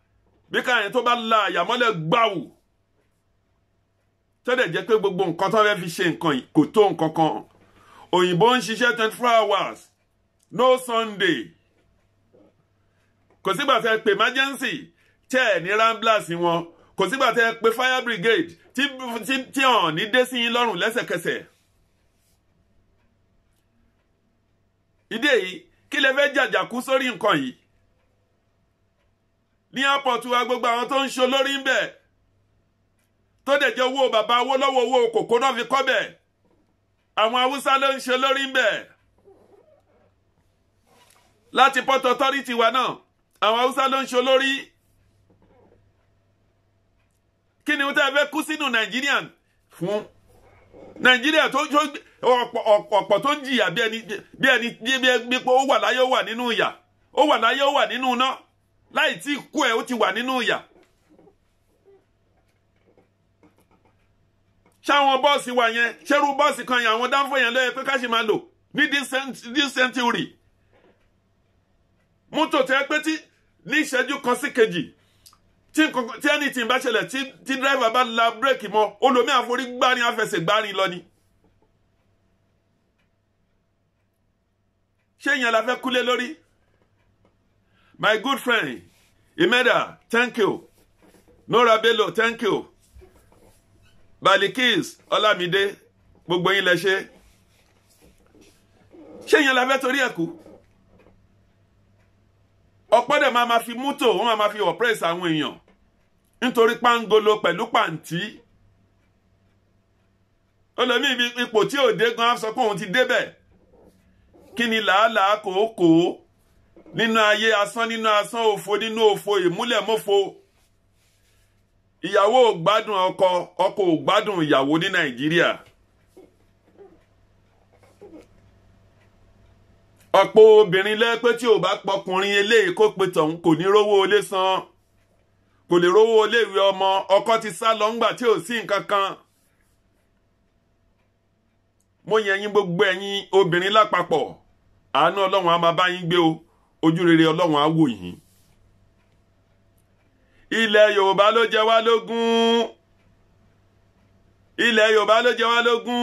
bí káyẹn tó bá la àyàmọ́lẹ̀ gbáwù tó dẹ̀ jẹ́ pé gbogbo nǹkan tó fẹ́ fi ṣe nǹkan yìí kò tó nǹkan kan òyìnbó ń ṣiṣẹ́ 24 hours no Sunday kò sígbà tẹ́ pé emergency tẹ́ ẹ̀ ní ramblers wọn kò sígbà tẹ́ pé fire brigade tí hàn ní dé sí yín lọ́rùn lẹ́sẹ̀kẹsẹ̀ ìdí èyí kí lẹ fẹ́ jàjàkú sórí nǹkan yìí ní airport wa gbogbo àwọn tó ń ṣe olórí ń bẹ̀ tó dẹ̀ jẹ́ owó bàbá owó lọ́wọ́ owó kòkó náà fi kọ́ bẹ̀ àwọn haúsá ló ń ṣe olórí ń bẹ̀ láti port authority wa náà àwọn haúsá ló ń ṣe olórí kí ni wọ́n tẹ́ fẹ́ kú sínú nàìjíríà fún nàìjíríà tó ọ̀pọ̀ tó ń jìyà bí ẹni pé ó wà láyé ó wà nínú ìyà ó wà láyé ó wà nínú iná láì tí kú ẹ̀ ó ti wà nínú ìyà ṣáwọn bọ́ọ̀sì wà yẹn ṣerú bọ́ọ̀sì kan yẹn àwọn dánfọ́ yẹn lọ́yẹ pé ká ṣe máa lò ní this century mọ́tò tẹ́ pé tí ní ìṣẹ́jú kan sí kejì tí ẹni tí ń bá ṣẹlẹ̀ tí dírẹ́fà bá la bírèkì mọ́ olómi àforí gbárin afẹsẹ̀ gbárin lọ ni ṣé ìyẹn la fẹ́ kúlé lórí my good friend Imeda thank you Nora Bello thank you Balikis Olamide gbogbo yín lẹ ṣe ìyẹn la fẹ́ torí ẹ̀kú ọ̀pọ̀ dẹ̀ máa fi mútò wọ́n máa fi oppress àwọn èèyàn nítorí pangolo pẹ̀lú pàǹtí olómi ipò tí ò dé gan sọ pé òun ti débẹ̀ kí ni làálàá kòókò nínú ayé asán nínú asán òfo nínú òfo ìmúlẹ̀mófo ìyàwó ò gbádùn ọkọ ò gbádùn ìyàwó ní Nàìjíríà ọ̀pọ̀ obìnrin lẹ́pẹ́ tí ò bá pọkùnrin eléyìí kó pe tọ̀hún kò ní rówó ilé san kò lè rówó ilé ìwé ọmọ ọkọ ti sá lọ ńgbà tí ò sí nǹkan kan mo yẹn yín gbogbo ẹ̀yin obìnrin lápapọ̀ àánú Ọlọ́run á máa bá yín gbé o ojú rere Ọlọ́run á wò yín ilẹ̀ Yorùbá ló jẹ wá lógún ilẹ̀ Yorùbá ló jẹ wá lógún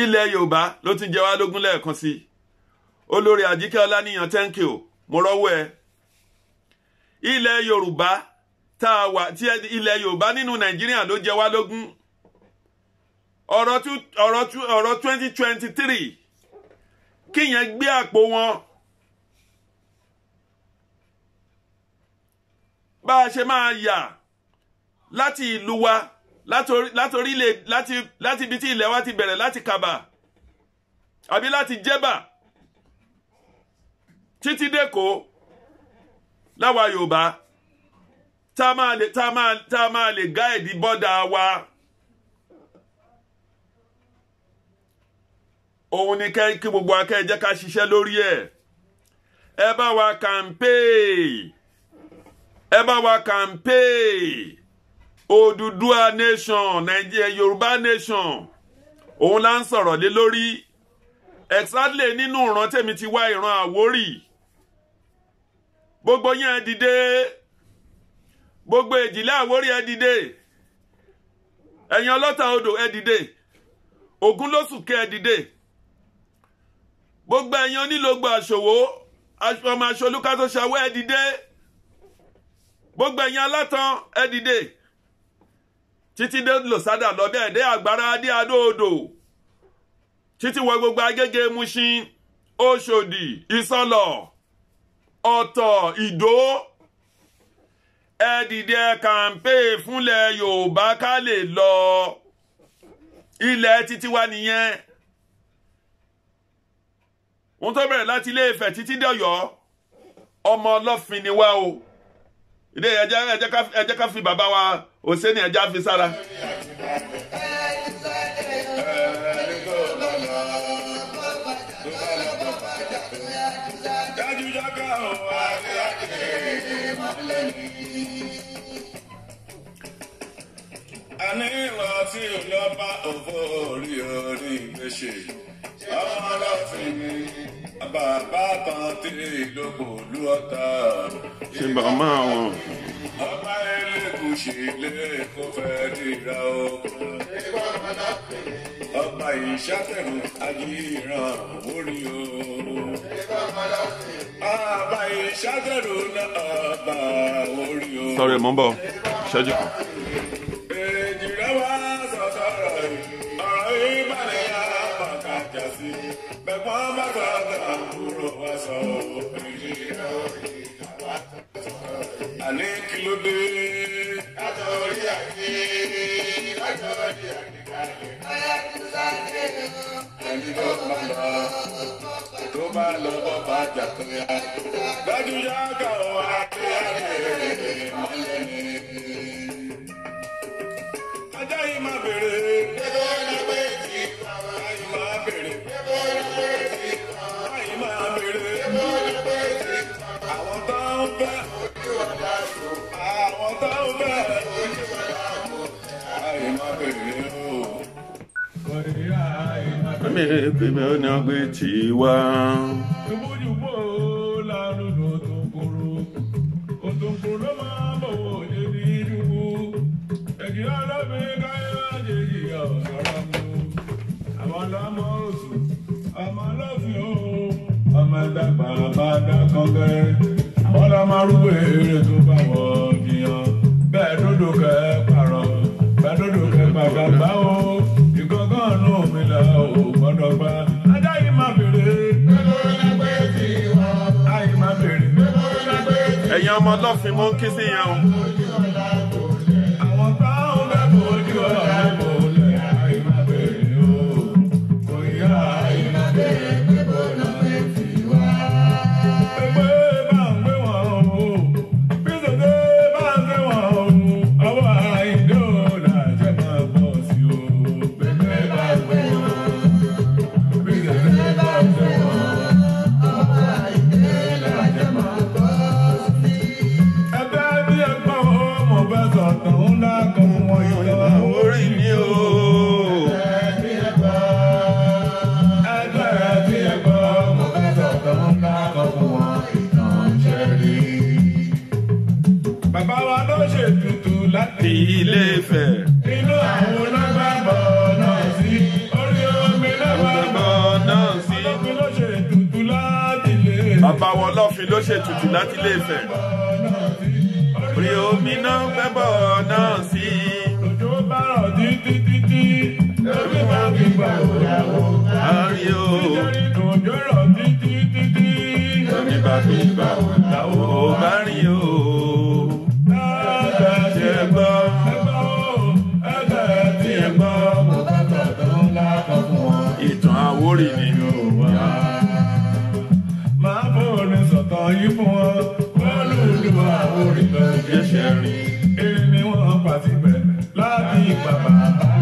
ilẹ̀ Yorùbá ló ti jẹ wá lógún lẹ́ẹ̀kan sí olórí Àjíkẹ́ Ọláníyàn thank you mo rọ́wọ́ ẹ ilẹ̀ Yorùbá tá a wà tí ilẹ̀ Yorùbá nínú Nàìjíríà ló jẹ wá lógún ọ̀rọ̀ 2023 kíyẹn gbé àpò wọn bá a ṣe máa yà láti ìlú wa láti ibi tí ilẹ̀ wa ti bẹ̀rẹ̀ láti Kàbà àbí láti Jẹ́bà títí dẹ́kọ̀ láwa Yorùbá tá a máa lè gáìdì bọ́dà wa òun ni kí gbogbo akẹ́ jẹ́ ká ṣiṣẹ́ lórí ẹ̀ ẹ bá wa campaign Odùduwà nation Nigeria Yorùbá nation òun là ń sọ̀rọ̀ lé lórí exactly nínú ìran tèmi ti wá ìran Àwórì gbogbo yẹn dìde gbogbo èjìlá Àwórì ẹ dìde ẹ̀yin ọlọ́ta odò ẹ dìde Ògúnlósùkẹ́ ẹ dìde gbogbo ẹ̀yin onílògbò àṣòwò ọmọ aṣolúká tó ṣàwọ́ ẹ dìde gbogbo ẹ̀yin alátàn ẹ dìde títí dé lòsádà lọ́bẹ̀ ẹ̀dẹ́ àgbára dé adó odò títí wọ gbogbo Agége Mushin Òṣòdì Ìsọlọ̀ Ọ̀tọ̀ Ìdó ẹ dìde kàǹpé fúnlẹ̀ Yorùbá ká lè lọ ilẹ̀ títí wá nìyẹn wọ́n tó bẹ̀rẹ̀ láti Ilé Ifẹ̀ títí dé Ọ̀yọ́ ọmọ Ọlọ́fin ni wá o ilé ẹjẹ́ ká fi bàbá wa Òsénì ẹjá fi sára. Àní ìrántí tí ò lọ́ba òfò orí orí ìgbésẹ̀ ọmọ ọlọ́fin ni bàbá kan tí ìlókò lú ọ̀tá ṣe bàmá wọn. ọba Elégùṣì lè kó fẹ́ ríra o ọba Ìṣàtẹ̀rù ajíran orí o ọba Ìṣàtẹ̀rù náà ọba orí o. sọ̀rọ̀ mọ́ bọ̀ ṣẹ́jú kan. èjì rẹ̀ wá sọ̀tọ̀rọ̀ ọ̀rọ̀ yìí bá lè yá pàkàjà sí bẹ̀pọ̀n bá sọ̀tọ̀ àbúrò wá sọ èjì rẹ̀ ó rí ìjàmbá àní kí ló dé. látọ̀rí àti látọ̀rí àdìgálẹ̀ ẹni tó bá lọ bọ́ bá jà tó yá dájú yá kà ó àti àdìgálẹ̀ mọ́lẹ̀ ni. ajá yìí máa bèrè. ẹgbẹ́ ọlọ́pẹ́ ti àwọn ayé máa bèrè. ẹgbẹ́ ọlọ́pẹ́ ti àwọn ayé máa bèrè. ẹgbẹ́ ọlọ́pẹ́ ti àwọn tó ń fẹ́. àwọn tó ń fẹ́. ayé máa bèrè o. Àmì ìpínlẹ̀ ó ní ọgbẹ́ tí wá. ìbújúbò lárúdò tó kúrú. òtòkùn ló máa bọ̀ wò débi ìdúgbò. èkì ọlọ́bìn káyọ̀ àjèjì ọ̀sọ̀rọ̀ mu. àwọn ọlọ́mọ oṣù ọmọ ọlọ́fin o. ọmọ ẹ̀dàgbà bá dákọ́gẹ́. àwọn ọlọ́mọ arúgbó èrè tó bá wọ̀ jiyàn. bẹ́ẹ̀ dúdú kẹ́ pààrọ̀ bẹ́ẹ̀ dúdú kẹ́ pàgàgbà o. ìgọ́gán nù mí là ó gbọ́dọ̀ gbà. ajá yìí máa bèrè. ayé máa bèrè. Ẹ̀yin ọmọ ọlọ́fin mọ́ ń kí sí yẹn o. àwọn táwọn bẹ́ẹ̀ bójú ọ̀rẹ́ bò lẹ̀ ayé máa bèrè o. òyà ayé máa bèrè pé bó lọ pé tì wá. pépé bá ń gbé wọn o. bí sèdè bá ń gbé wọn o. ọwọ́ àìdó làjẹ́ máa bọ̀ sí o. pépé bá ń gbé wọn o. bí sèdè bá ń gbé wọn o. ọwọ́ àìdó làjẹ́ máa bọ̀ sí. ẹgbẹ́ bí ẹgbọ́n o mo fẹ́ sọ̀tàn ńlá kan wọ́n yọ Orí ni o. bàbá wa ló ṣètùtù láti Ilé Ifẹ̀. inú àwọn onágbàgbọ́ náà sí orí omi lágbàgbọ́ Ọgbọ́n náà sí. ọlọ́pìn ló ṣètùtù láti lè Bàbá wọn ọlọ́fin ló ṣètùtù láti Ilé Ifẹ̀. náà sí Orí omi náà gbẹ́bọ̀ náà sí. òjò bá rọ̀ títí títí lórí máa fi gbà òyàwó Àrí o. òjò rọ̀ títí títí Omi bá fi gbà òyàwó bá rí o. Ṣé ẹ gbọ́? Tí ẹ gbọ́? Ìtàn Àwórì ni. máa bóore sọ̀tàn yìí fún wọn wọ́n lùlù Àwórì lọ́jọ́ Jẹ́sẹ̀ rìn. eré ni wọ́n pa síbẹ̀ láti bàbá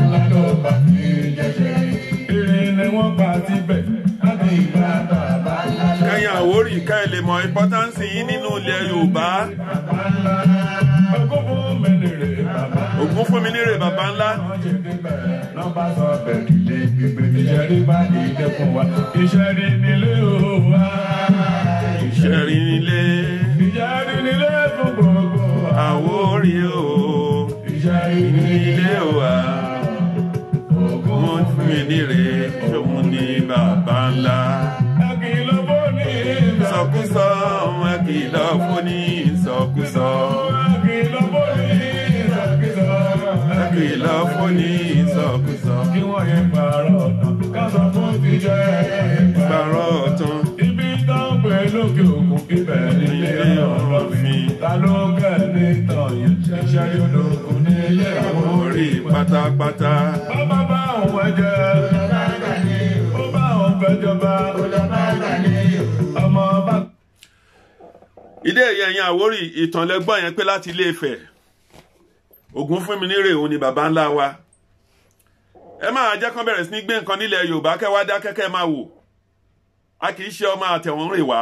ńlá ló bá fi jẹ́sẹ̀ eré ni wọ́n pa síbẹ̀ láti bàbá ńlá ló Kẹ́yìn Àwórì ká ẹ lè mọ ìpọ́tánsì yín nínú ilẹ̀ Yorùbá. bàbá ńlá ogún fún mi nìrè bàbá Ògún fún mi nírè bàbá ńlá. wọ́n ṣe débẹ̀ náà bá sọ bẹ́ẹ̀ dìde gbígbé ìṣẹ́rí bá dìde fún wa ìṣẹ́rí nílé o wá Ìṣẹ̀rí nílé. ìṣẹ́rí nílé fún gbogbo Àwórì o. ìṣẹ́rí Nílé o wá. Ògún fún mi nírè. Ṣòun ni bàbá ńlá. Akìlọ̀ bó ní ìgbà. Sọkúsọ ẹ kìlọ̀ fún ní ìsọkúsọ. Akìlọ̀ bó ní ìsọkúsọ. Ẹ kìlọ̀ fún ní ìsọkúsọ. Kí wọ́n yẹ pààrọ̀ ọ̀tàn. Ká sọ fún ti jẹ́ Gbàrọ̀ ọ̀tàn. ibi tó ń pè lókè òkun ibẹ̀ nílé ọ̀rọ̀ mi. Ta ló kẹ́ ní tàn yẹn? Iṣẹ́ yóò lókun ní ilé àwọn Orí pátápátá. bàbá bá òun ẹ̀jẹ̀. Ó bá òun fẹjọba. Ọmọ bá. Ìdí èyí ẹ̀yin Àwórì ìtàn lẹ́gbọ́n yẹn pé láti Ilé Ifẹ̀. Ògún fún mi nírè òun ni bàbá ńlá wa. Ẹ máa jẹ́ kán bẹ̀rẹ̀ sí ní gbé nǹkan nílẹ̀ Yorùbá kẹ́wàá dá kẹ́kẹ́ máa wò. A kì í ṣe ọmọ àtẹ̀wọ̀n rè wá.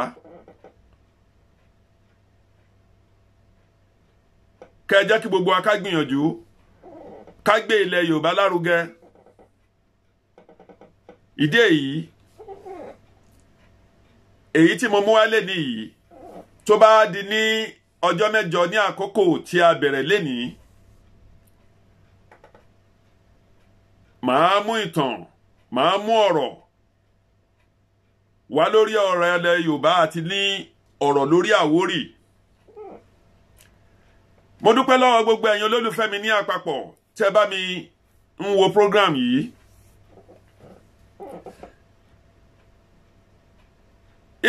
Kẹ́ ẹ jẹ́ kí gbogbo wa ká gbìyànjú ká gbé ilẹ̀ Yorùbá lárugẹ. Ìdí èyí tí mo mú wálé nìyí tó bá di ní ọjọ́ mẹ́jọ ní àkókò tí a bẹ̀rẹ̀ lénìí, màá mú ìtàn, màá mú ọ̀rọ̀ wá lórí ọ̀rọ̀ ilẹ̀ Yorùbá àti ní ọ̀rọ̀ lórí Àwórì. Mo dúpẹ́ lọ́wọ́ gbogbo ẹ̀yin olólùfẹ́ mi ní àpapọ̀ tẹ́ bá mi ń wo program yìí.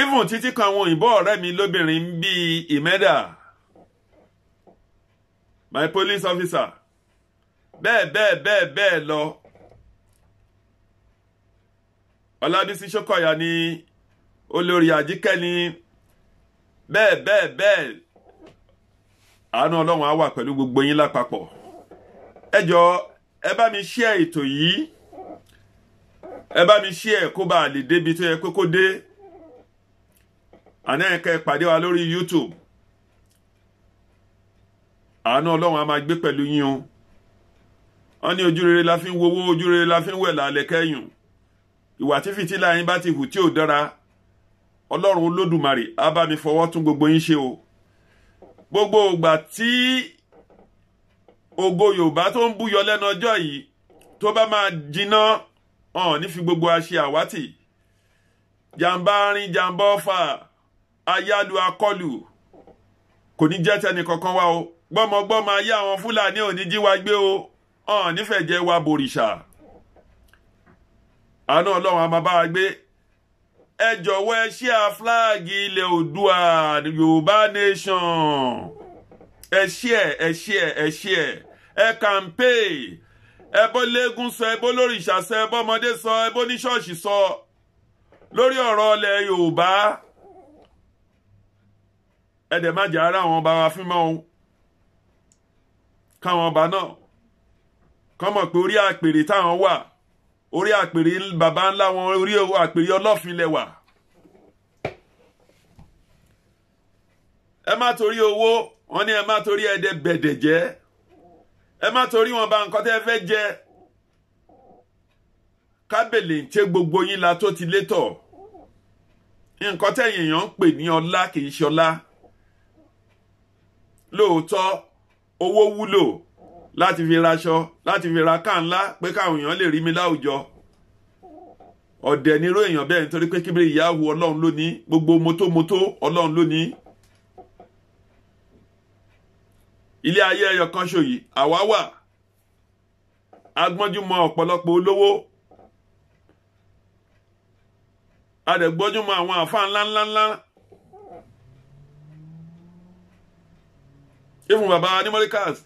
Even títí kan àwọn òyìnbó ọ̀rẹ́ mi lóbìnrin bíi Ìmẹ́dà, my police officer, bẹ́ẹ̀ lọ. Ọlábísí Ṣókọ̀yà ni olórí Àjíkẹ́ ni bẹ́ẹ̀. Àánú Ọlọ́run á wà pẹ̀lú gbogbo yín lápapọ̀. Ẹ jọ̀ọ́ ẹ bá mi share ètò yìí, ẹ bá mi share kó bá lè débi tó yẹ kó dé. Àná ẹ̀kẹ́ pàdé wa lórí YouTube. Àánú Ọlọ́run á máa gbé pẹ̀lú yín o. Wọ́n ní ojú rere la fi ń wowó, ojú rere la fi ń wẹ̀ lálẹ́ kẹ́yùn. Ìwà tí fìtílà yín bá ti hù tí ò dára, Ọlọ́run Olódùmarè á bá mi fọwọ́ tún gbogbo yín ṣe o. Gbogbo ìgbà tí ògo Yorùbá tó ń búyọ lẹ́nu ọjọ́ yìí tó bá máa jiná, ní fi gbogbo àṣẹ àwátì. Jàǹbá rin jàǹbá ọfà, ayálu akọlù, kò ní jẹ́ tẹni kankan wá o. Gbọ́mọgbọ́mọ ayé àwọn Fúlàní ò ní jí wa gbé o, nífẹ̀ẹ́ jẹ́ wa bòrìṣà. Àánú Ọlọ́run á máa bá wa gbé. Ẹ jọ̀wọ́ ẹ share flag ilẹ̀ Oòduà Yorùbá nation. Ẹ share. Ẹ campaign. Ẹ bó légún sọ, ẹ bó lórìṣà sọ, ẹ bó ọmọdé sọ, ẹ bó ní ṣọ́ọ̀ṣì sọ. Lórí ọ̀rọ̀ ilẹ̀ Yorùbá. Ẹ dẹ̀ má jẹ́ ara àwọn ọba wa fín mọ́ o. Káwọn ọba náà kàn mọ̀ pé orí àpèrè táwọn wà, orí àpèrè bàbá ńlá wọn, orí àpèrè Ọlọ́fin lẹ wà. Ẹ má torí owó, wọ́n ní ẹ má torí ẹdẹ bẹ̀dẹ̀ jẹ́. Ẹ má torí wọn bá nǹkan tẹ́ fẹ́ jẹ. Kábèlè ń tẹ́ gbogbo yín la tó ti létọ̀. Nǹkan tẹ́yìn èèyàn ń pè ní ọlá kì í ṣọlá. Lóòótọ́ owó wúlò láti fi raṣọ, láti fi ra ká ńlá pé káwọn èèyàn lè rí mi láwùjọ. Ọ̀dẹ̀ nírú èèyàn bẹ́ẹ̀ nítorí pé kíbèrè ìyáwó Ọlọ́run ló ní, gbogbo mọ́tò Ọlọ́run ló ní. Ilé ayé ẹyọ kan ṣo yìí àwa wà. Agbọ́njúmọ́ ọ̀pọ̀lọpọ̀ olówó. Adẹ̀gbọ́njúmọ́ àwọn àfáà ńláńláńlá. Ìfún bàbá ní Mọ́ríkàs,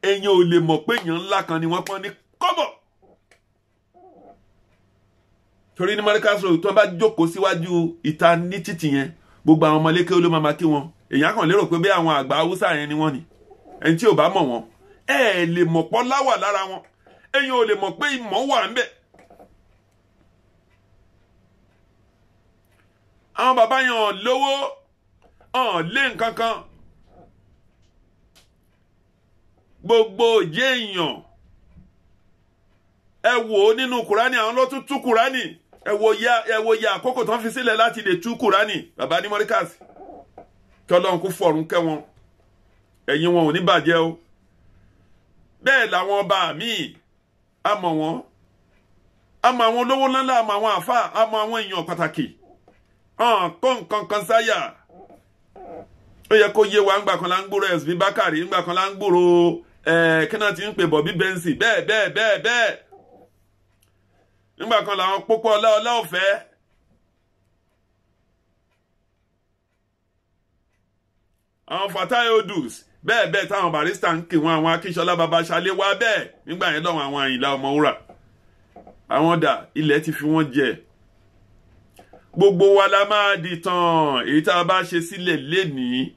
èèyàn ò lè mọ̀ pé èèyàn ńlá kan ni wọ́n pọ́n ní kọ́bọ̀. Torí ní Mọ́ríkàs road tó bá jókòó síwájú ìta ní títì yẹn, gbogbo àwọn ọmọléké ló máa kí wọn. Èèyàn kàn lérò pé bí àwọn àgbà Haúsá yẹn ni wọ́n ni. Ẹni tí ò bá mọ̀ wọ́n, ẹ lè mọ̀ pọ́ láwà lára wọn. Èèyàn ò lè mọ̀ pé ìmọ̀ wà ń bẹ̀. Àwọn bàbá yẹn ò lówó, lé nǹkan kan. Gbogbo jẹ́ èèyàn. Ẹ wò ó nínú Kùránì, àwọn ló tún tú Kùránì. Ẹ wo ya àkókò tán fi sílẹ̀ láti lè tú Kùránì. Bàbá ní Mọ́ríkàs, kí Ọlọ́run kó fọ̀run kẹ́ wọn. Ẹ̀yin wọn ò ní bàjẹ́ o. Bẹ́ẹ̀ làwọn ọba míì, a mọ̀ wọ́n. A mọ̀ àwọn olówó ńláńlá, a mọ̀ àwọn àfáà, a mọ̀ àwọn èèyàn pàtàkì. Kó nǹkan kan sáyà. Ó yẹ kó yé wa ńgbà kan lá ń gbúrò SB Bákàrí, ńgbà kan lá ń gbúrò kí náà ti ń pè Bobby Benson, bẹ́ẹ̀. Nígbà kan làwọn pópó ọlá ọ̀fẹ́. Àwọn Fatai Odus, bẹ́ẹ̀ táwọn Barrister ń kí wọn, àwọn Akínsọlá bàbá Ṣalé wá bẹ́ẹ̀. Nígbà yẹn lọ́wọ́ àwọn Àyìnlá Ọmọwúrà. Àwọn dà, ilẹ̀ ti fi wọ́n jẹ. Gbogbo wa la máa di tán, èyí tá a bá ṣe sílẹ̀ lénìí.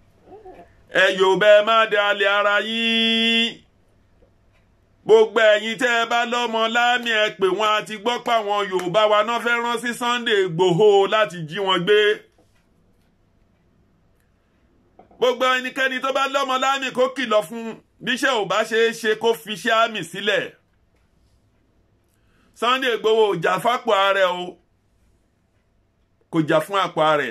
Ẹ Yorùbá ẹ má dalẹ̀ ara yín. Gbogbo ẹ̀yin tẹ́ ẹ bá lọ́mọ láàmì ẹ pè wọ́n, àti gbọ́ pé àwọn Yorùbá wa náà fẹ́ rán sí Sunday Igboho láti jí wọn gbé. gbogbo ẹnikẹ́ni tó bá lọ́mọ láàmì kó kìlọ̀ fún bíṣẹ́ ò bá ṣe é ṣe kó fi iṣẹ́ àmì sílẹ̀. Sunday Igboho ò jà fápò ààrẹ o, kò jà fún àpò ààrẹ,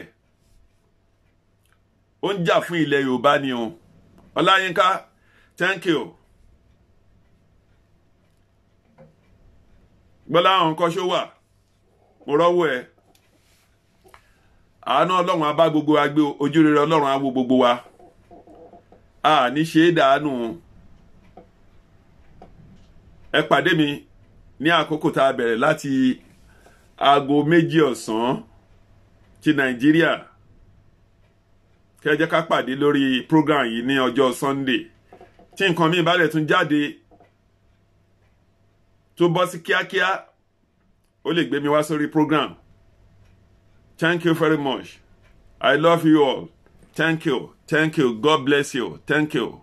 ó ń jà fún ilẹ̀ Yorùbá ni o. Ọláyínká, thank you. Gbọ́lá àwọn nǹkan ṣó wà, mo rọ́wọ́ ẹ. Àánú Ọlọ́run á bá gbogbo wa gbé, ojú rere Ọlọ́run á wo gbogbo wa. A ní ṣe é dànù. Ẹ pàdé mi ní àkókò tá a bẹ̀rẹ̀ láti aago 2 ọ̀sán ti Nàìjíríà. Kẹ́ jẹ́ ká pàdé lórí program yìí ní ọjọ́ Sunday. Tí nǹkan mi bá lè tún jáde tó bọ́ sí kíákíá, ó lè gbé mi wá sórí program. Thank you very much. I love you all. Thank you. Thank you. God bless you. Thank you.